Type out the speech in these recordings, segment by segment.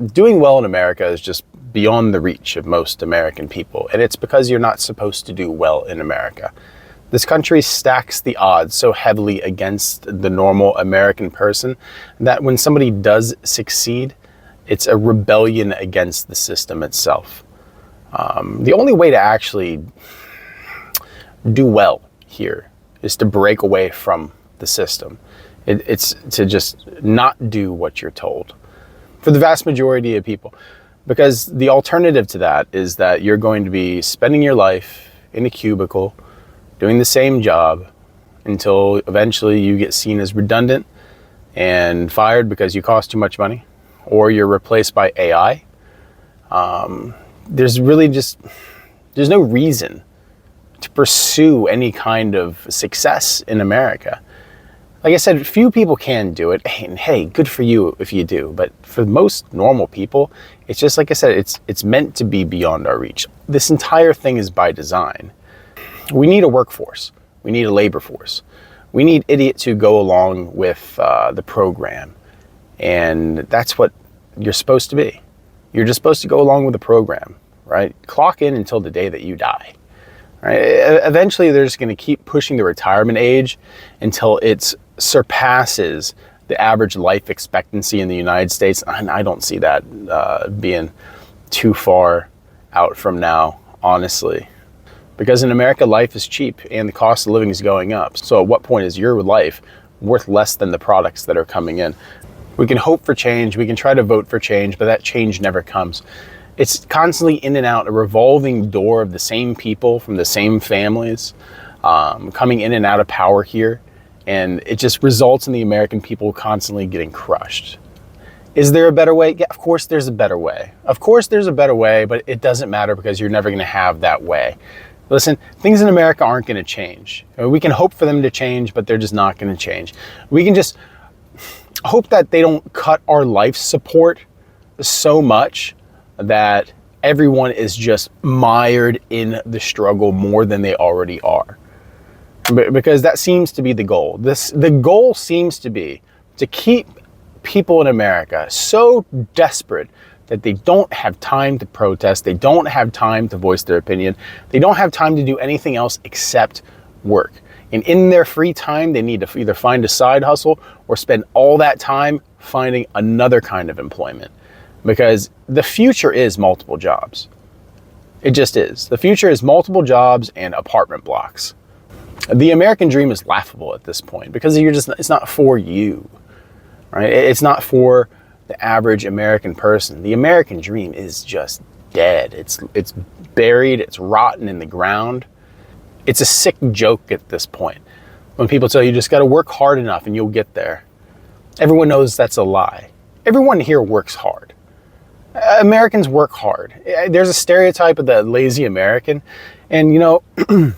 doing well in America is just beyond the reach of most American people. And it's because you're not supposed to do well in America. This country stacks the odds so heavily against the normal American person that when somebody does succeed, it's a rebellion against the system itself. The only way to actually do well here is to break away from the system. It's to just not do what you're told for the vast majority of people. Because the alternative to that is that you're going to be spending your life in a cubicle, doing the same job until eventually you get seen as redundant and fired because you cost too much money, or you're replaced by AI. There's no reason to pursue any kind of success in America. Like I said, few people can do it, and hey, good for you if you do. But for most normal people, it's just like I said, it's meant to be beyond our reach. This entire thing is by design. We need a workforce. We need a labor force. We need idiots who go along with the program. And that's what you're supposed to be. You're just supposed to go along with the program, right? Clock in until the day that you die. Right? Eventually, they're just going to keep pushing the retirement age until it surpasses the average life expectancy in the United States. And I don't see that being too far out from now, honestly. Because in America, life is cheap and the cost of living is going up. So at what point is your life worth less than the products that are coming in? We can hope for change, we can try to vote for change, but that change never comes. It's constantly in and out, a revolving door of the same people from the same families coming in and out of power here. And it just results in the American people constantly getting crushed. Is there a better way? Yeah, of course there's a better way. Of course there's a better way, but it doesn't matter because you're never going to have that way. Listen, things in America aren't going to change. We can hope for them to change, but they're just not going to change. We can just hope that they don't cut our life support so much that everyone is just mired in the struggle more than they already are. Because that seems to be the goal. The goal seems to be to keep people in America so desperate that they don't have time to protest, they don't have time to voice their opinion, they don't have time to do anything else except work. And in their free time, they need to either find a side hustle or spend all that time finding another kind of employment. Because the future is multiple jobs. It just is. The future is multiple jobs and apartment blocks. The American dream is laughable at this point because it's not for you, right? It's not for the average American person. The American dream is just dead. It's buried, it's rotten in the ground. It's a sick joke at this point. When people tell you just got to work hard enough and you'll get there. Everyone knows that's a lie. Everyone here works hard. Americans work hard. There's a stereotype of the lazy American, and the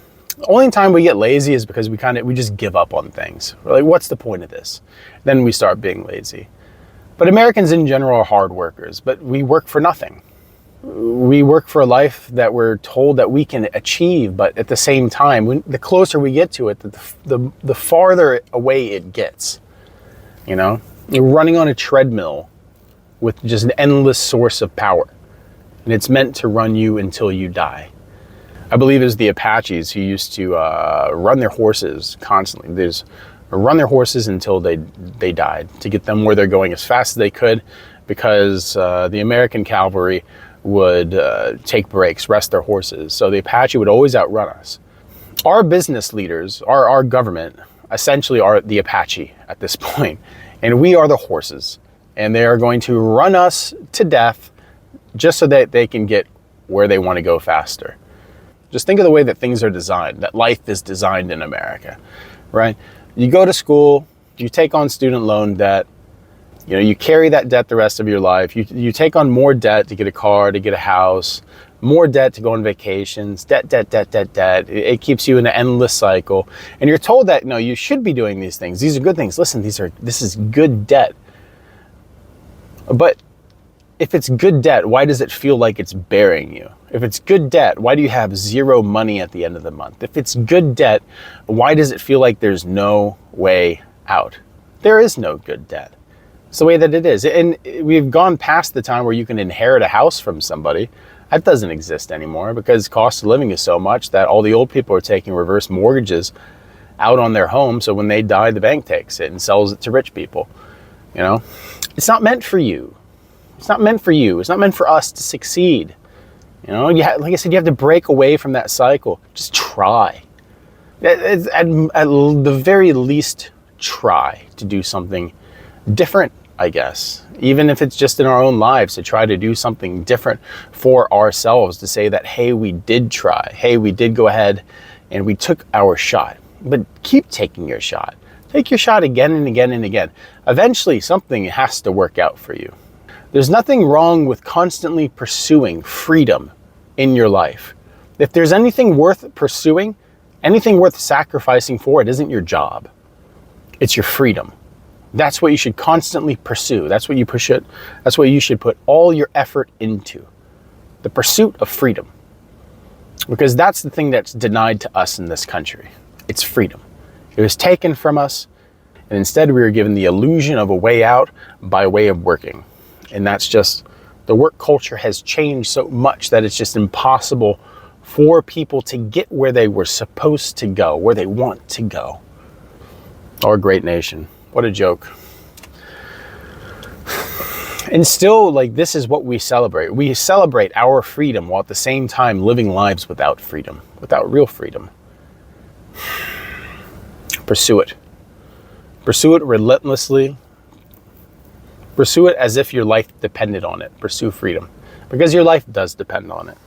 only time we get lazy is because we just give up on things. We're like, what's the point of this? Then we start being lazy. But Americans in general are hard workers, but we work for nothing. We work for a life that we're told that we can achieve, but at the same time, the closer we get to it, the farther away it gets. You're running on a treadmill with just an endless source of power, and it's meant to run you until you die. I believe it was the Apaches who used to run their horses constantly. Run their horses until they died to get them where they're going as fast as they could, because the American cavalry would take breaks, rest their horses. So the Apache would always outrun us. Our business leaders, our government, essentially are the Apache at this point, and we are the horses. And they are going to run us to death just so that they can get where they want to go faster. Just think of the way that things are designed, that life is designed in America, right? You go to school, you take on student loan debt, you carry that debt the rest of your life. You take on more debt to get a car, to get a house, more debt to go on vacations, debt. It keeps you in an endless cycle. And you're told that, no, you should be doing these things. These are good things. Listen, this is good debt. But if it's good debt, why does it feel like it's burying you? If it's good debt, why do you have zero money at the end of the month? If it's good debt, why does it feel like there's no way out? There is no good debt. It's the way that it is. And we've gone past the time where you can inherit a house from somebody. That doesn't exist anymore because cost of living is so much that all the old people are taking reverse mortgages out on their home. So when they die, the bank takes it and sells it to rich people. You know, it's not meant for you. It's not meant for you. It's not meant for us to succeed. You know, like I said, you have to break away from that cycle. Just try. At the very least, try to do something different, I guess. Even if it's just in our own lives, to try to do something different for ourselves, to say that, hey, we did try. Hey, we did go ahead and we took our shot. But keep taking your shot. Take your shot again and again and again. Eventually, something has to work out for you. There's nothing wrong with constantly pursuing freedom in your life. If there's anything worth pursuing, anything worth sacrificing for, it isn't your job. It's your freedom. That's what you should constantly pursue. That's what you should put all your effort into. The pursuit of freedom. Because that's the thing that's denied to us in this country. It's freedom. It was taken from us, and instead we were given the illusion of a way out by way of working. And that's just, the work culture has changed so much that it's just impossible for people to get where they were supposed to go, where they want to go. Our great nation. What a joke. And still, like, this is what we celebrate. We celebrate our freedom while at the same time living lives without freedom, without real freedom. Pursue it. Pursue it relentlessly. Pursue it as if your life depended on it. Pursue freedom. Because your life does depend on it.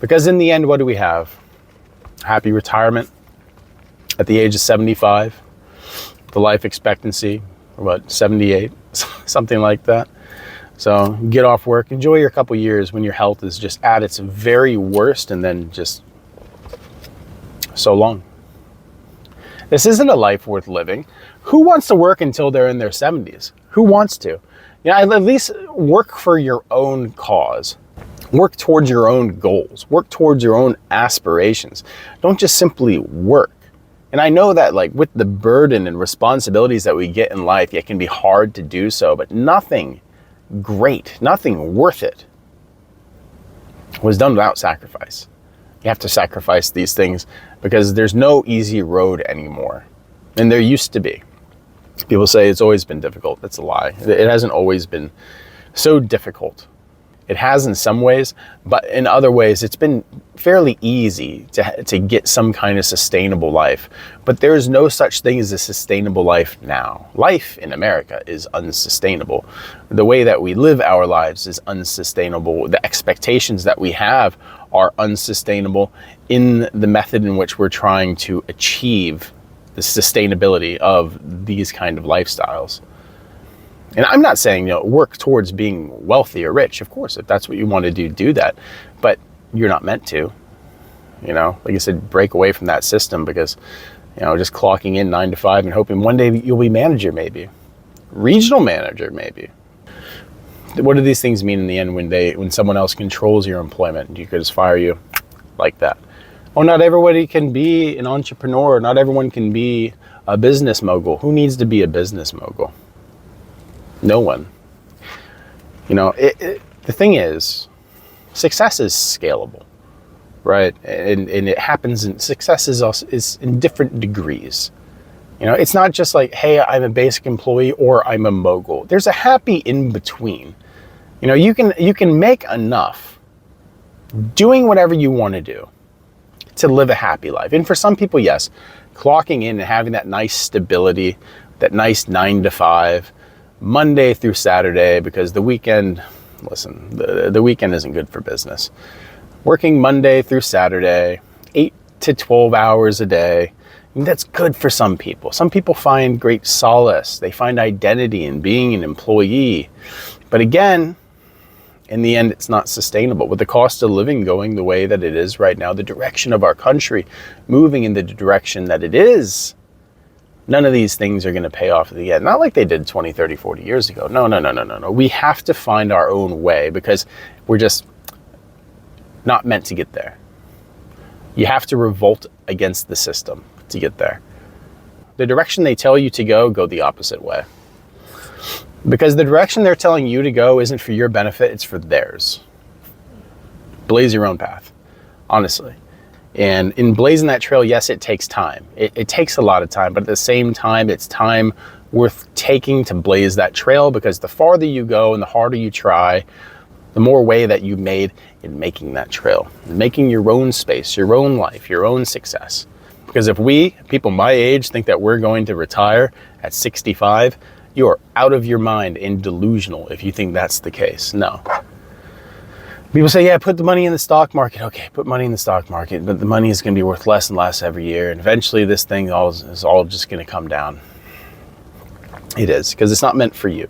Because in the end, what do we have? Happy retirement at the age of 75. The life expectancy, 78, something like that. So get off work, enjoy your couple years when your health is just at its very worst, and then just so long. This isn't a life worth living. Who wants to work until they're in their 70s? Who wants to? You know, at least work for your own cause. Work towards your own goals. Work towards your own aspirations. Don't just simply work. And I know that, like, with the burden and responsibilities that we get in life, it can be hard to do so, but nothing great, nothing worth it was done without sacrifice. You have to sacrifice these things because there's no easy road anymore. And there used to be. People say it's always been difficult. That's a lie. It hasn't always been so difficult. It has in some ways, but in other ways, it's been fairly easy to get some kind of sustainable life. But there is no such thing as a sustainable life now. Life in America is unsustainable. The way that we live our lives is unsustainable. The expectations that we have are unsustainable in the method in which we're trying to achieve the sustainability of these kind of lifestyles. And I'm not saying, work towards being wealthy or rich. Of course, if that's what you want to do, do that. But you're not meant to. Like I said, break away from that system because, just clocking in 9 to 5 and hoping one day you'll be manager, maybe. Regional manager, maybe. What do these things mean in the end when someone else controls your employment and you could just fire you like that? Oh, not everybody can be an entrepreneur. Not everyone can be a business mogul. Who needs to be a business mogul? No one. The thing is, success is scalable, right? And it happens success is in different degrees. It's not just like, hey, I'm a basic employee or I'm a mogul. There's a happy in between. You can make enough doing whatever you want to do to live a happy life. And for some people, yes, clocking in and having that nice stability, that nice 9 to 5, Monday through Saturday, because the weekend, listen, the weekend isn't good for business. Working Monday through Saturday, 8 to 12 hours a day, that's good for some people. Some people find great solace. They find identity in being an employee. But again, in the end, it's not sustainable. With the cost of living going the way that it is right now, the direction of our country moving in the direction that it is, none of these things are going to pay off at the end. Not like they did 20, 30, 40 years ago. No. We have to find our own way because we're just not meant to get there. You have to revolt against the system to get there. The direction they tell you to go the opposite way. Because the direction they're telling you to go isn't for your benefit, it's for theirs. Blaze your own path, honestly. And in blazing that trail, yes, it takes time. It takes a lot of time, but at the same time, it's time worth taking to blaze that trail, because the farther you go and the harder you try, the more way that you made in making that trail, making your own space, your own life, your own success. Because if we, people my age, think that we're going to retire at 65, you are out of your mind and delusional if you think that's the case. No. People say, yeah, put the money in the stock market. Okay, put money in the stock market, but the money is going to be worth less and less every year. And eventually this thing is all just going to come down. It is, because it's not meant for you.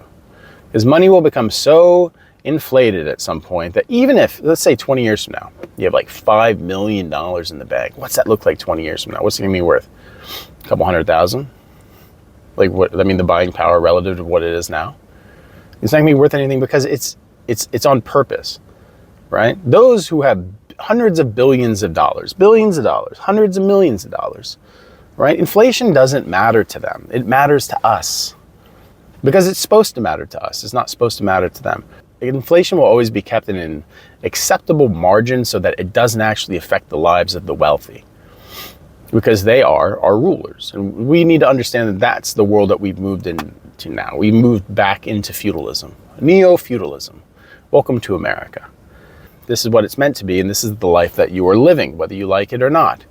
Because money will become so inflated at some point that even if, let's say 20 years from now, you have like $5 million in the bank. What's that look like 20 years from now? What's it going to be worth? A couple $100,000? Like what, I mean, the buying power relative to what it is now? It's not going to be worth anything because it's on purpose. Right? Those who have hundreds of billions of dollars, hundreds of millions of dollars, right? Inflation doesn't matter to them. It matters to us because it's supposed to matter to us. It's not supposed to matter to them. Inflation will always be kept in an acceptable margin so that it doesn't actually affect the lives of the wealthy, because they are our rulers. And we need to understand that that's the world that we've moved into now. We moved back into feudalism, neo-feudalism. Welcome to America. This is what it's meant to be, and this is the life that you are living, whether you like it or not.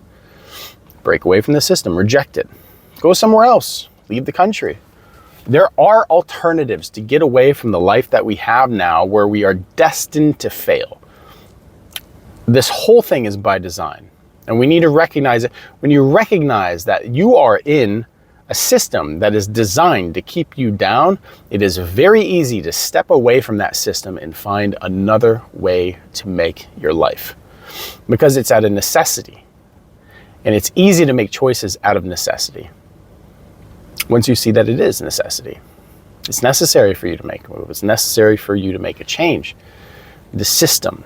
Break away from the system, reject it. Go somewhere else, leave the country. There are alternatives to get away from the life that we have now, where we are destined to fail. This whole thing is by design, and we need to recognize it. When you recognize that you are in a system that is designed to keep you down, it is very easy to step away from that system and find another way to make your life, because it's out of necessity. And it's easy to make choices out of necessity. Once you see that it is necessity, it's necessary for you to make a move. It's necessary for you to make a change. The system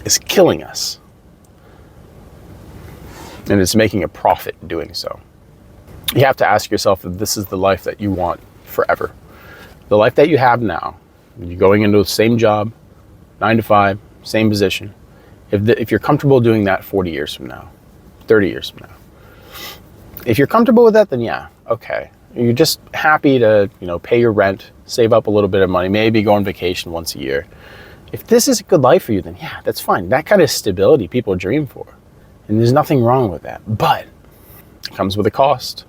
is killing us, and it's making a profit doing so. You have to ask yourself if this is the life that you want forever. The life that you have now, you're going into the same job, 9 to 5, same position. If you're comfortable doing that 40 years from now, 30 years from now, if you're comfortable with that, then yeah, okay. You're just happy to, pay your rent, save up a little bit of money, maybe go on vacation once a year. If this is a good life for you, then yeah, that's fine. That kind of stability people dream for. And there's nothing wrong with that. But it comes with a cost.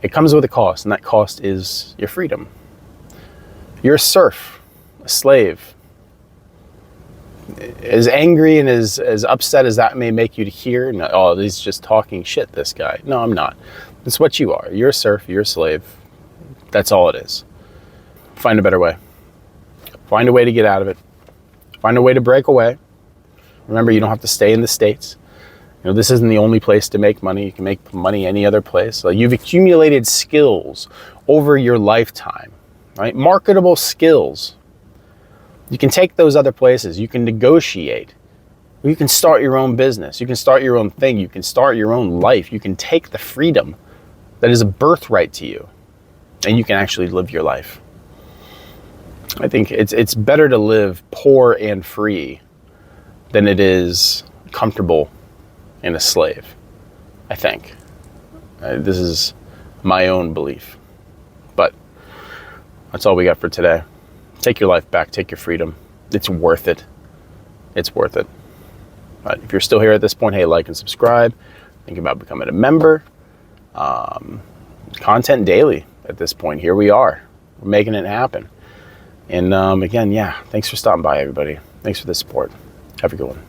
It comes with a cost, and that cost is your freedom. You're a serf, a slave. As angry and as upset as that may make you to hear, oh, he's just talking shit, this guy. No, I'm not. It's what you are. You're a serf, you're a slave. That's all it is. Find a better way. Find a way to get out of it. Find a way to break away. Remember, you don't have to stay in the States. This isn't the only place to make money. You can make money any other place. So you've accumulated skills over your lifetime, right? Marketable skills. You can take those other places. You can negotiate. You can start your own business. You can start your own thing. You can start your own life. You can take the freedom that is a birthright to you, and you can actually live your life. I think it's better to live poor and free than it is comfortable and a slave, I think. This is my own belief. But that's all we got for today. Take your life back, take your freedom. It's worth it. It's worth it. But if you're still here at this point, hey, like and subscribe. Think about becoming a member. Content daily at this point. Here we are. We're making it happen. And again, yeah, thanks for stopping by, everybody. Thanks for the support. Have a good one.